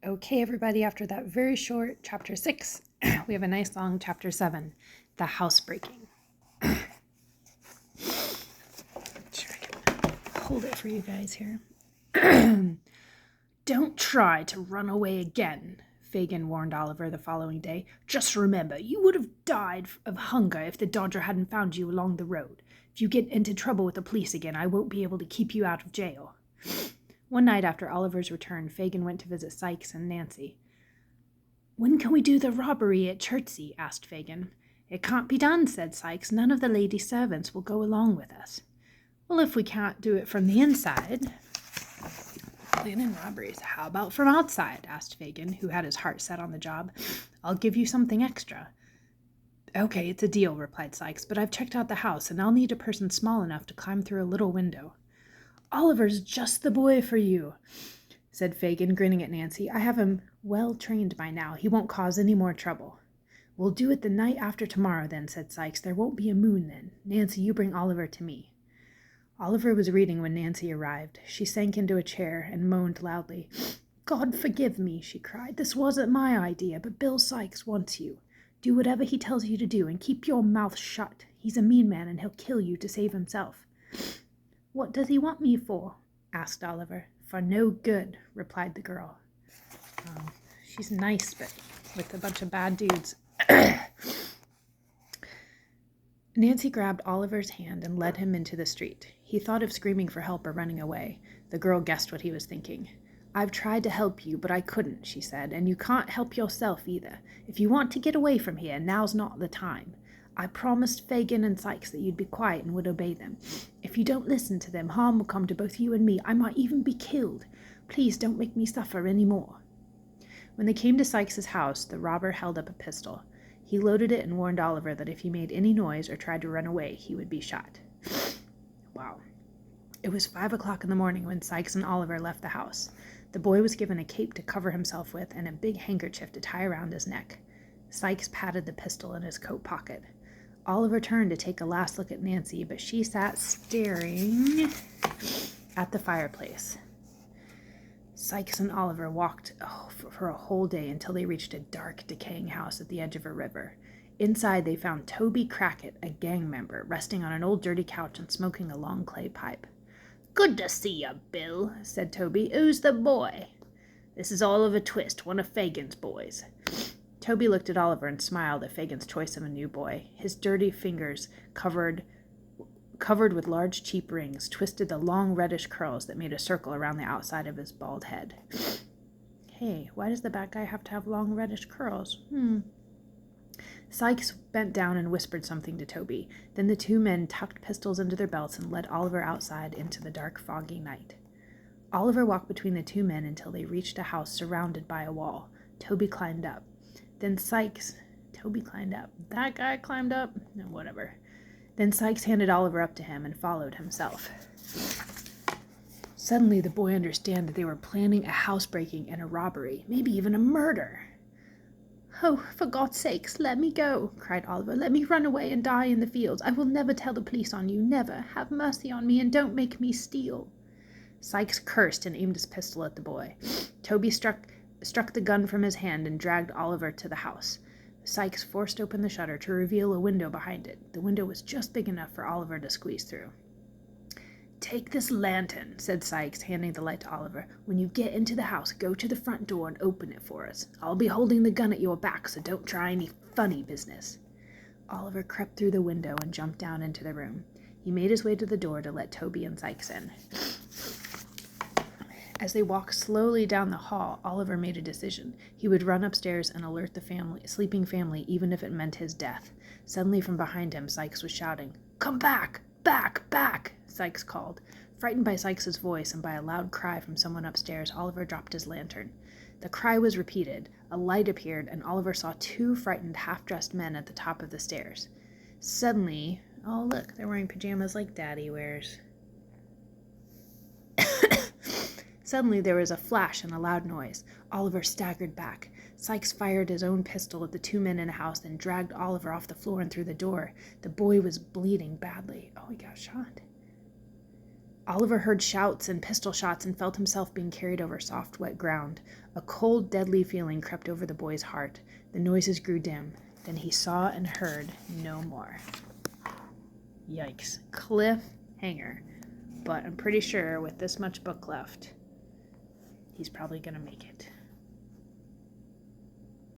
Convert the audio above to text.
Okay, everybody, after that very short chapter 6, we have a nice long chapter 7, the housebreaking. Sure, I can hold it for you guys here. Don't try to run away again, Fagin warned Oliver the following day. Just remember, you would have died of hunger if the Dodger hadn't found you along the road. If you get into trouble with the police again, I won't be able to keep you out of jail. One night after Oliver's return, Fagin went to visit Sykes and Nancy. When can we do the robbery at Chertsey? Asked Fagin. It can't be done, said Sykes. None of the lady servants will go along with us. Well, if we can't do it from the inside, planning robberies, how about from outside? Asked Fagin, who had his heart set on the job. I'll give you something extra. Okay, it's a deal, replied Sykes, but I've checked out the house, and I'll need a person small enough to climb through a little window. Oliver's just the boy for you, said Fagin, grinning at Nancy. I have him well trained by now. He won't cause any more trouble. We'll do it the night after tomorrow, then, said Sykes. There won't be a moon then. Nancy, you bring Oliver to me. Oliver was reading when Nancy arrived. She sank into a chair and moaned loudly. God forgive me, she cried. This wasn't my idea, but Bill Sykes wants you. Do whatever he tells you to do, and keep your mouth shut. He's a mean man, and he'll kill you to save himself. What does he want me for? Asked Oliver. For no good, replied the girl. She's nice, but with a bunch of bad dudes. Nancy grabbed Oliver's hand and led him into the street. He thought of screaming for help or running away. The girl guessed what he was thinking. I've tried to help you, but I couldn't, she said, and you can't help yourself either. If you want to get away from here, now's not the time. I promised Fagin and Sykes that you'd be quiet and would obey them. If you don't listen to them, harm will come to both you and me. I might even be killed. Please don't make me suffer any more. When they came to Sykes's house, the robber held up a pistol. He loaded it and warned Oliver that if he made any noise or tried to run away, he would be shot. Wow. It was 5 o'clock in the morning when Sykes and Oliver left the house. The boy was given a cape to cover himself with and a big handkerchief to tie around his neck. Sykes patted the pistol in his coat pocket. Oliver turned to take a last look at Nancy, but she sat staring at the fireplace. Sykes and Oliver walked for a whole day until they reached a dark, decaying house at the edge of a river. Inside, they found Toby Crackit, a gang member, resting on an old dirty couch and smoking a long clay pipe. Good to see you, Bill, said Toby. Who's the boy? This is Oliver Twist, one of Fagin's boys. Toby looked at Oliver and smiled at Fagin's choice of a new boy. His dirty fingers, covered with large cheap rings, twisted the long reddish curls that made a circle around the outside of his bald head. Hey, why does the bad guy have to have long reddish curls? Sykes bent down and whispered something to Toby. Then the two men tucked pistols into their belts and led Oliver outside into the dark, foggy night. Oliver walked between the two men until they reached a house surrounded by a wall. Toby climbed up. Then Toby climbed up. That guy climbed up? No, whatever. Then Sykes handed Oliver up to him and followed himself. Suddenly, the boy understood that they were planning a housebreaking and a robbery, maybe even a murder. Oh, for God's sakes, let me go, cried Oliver. Let me run away and die in the fields. I will never tell the police on you, never. Have mercy on me and don't make me steal. Sykes cursed and aimed his pistol at the boy. Toby struck the gun from his hand and dragged Oliver to the house. Sykes forced open the shutter to reveal a window behind it. The window was just big enough for Oliver to squeeze through. Take this lantern, said Sykes, handing the light to Oliver. When you get into the house, go to the front door and open it for us. I'll be holding the gun at your back, so don't try any funny business. Oliver crept through the window and jumped down into the room. He made his way to the door to let Toby and Sykes in. As they walked slowly down the hall, Oliver made a decision. He would run upstairs and alert the sleeping family, even if it meant his death. Suddenly, from behind him, Sykes was shouting, Come back! Back! Back! Sykes called. Frightened by Sykes's voice and by a loud cry from someone upstairs, Oliver dropped his lantern. The cry was repeated. A light appeared, and Oliver saw two frightened, half-dressed men at the top of the stairs. Suddenly, oh look, they're wearing pajamas like Daddy wears. Suddenly there was a flash and a loud noise. Oliver staggered back. Sykes fired his own pistol at the two men in the house, then dragged Oliver off the floor and through the door. The boy was bleeding badly. Oh, he got shot. Oliver heard shouts and pistol shots and felt himself being carried over soft, wet ground. A cold, deadly feeling crept over the boy's heart. The noises grew dim. Then he saw and heard no more. Yikes. Cliffhanger. But I'm pretty sure with this much book left, he's probably going to make it.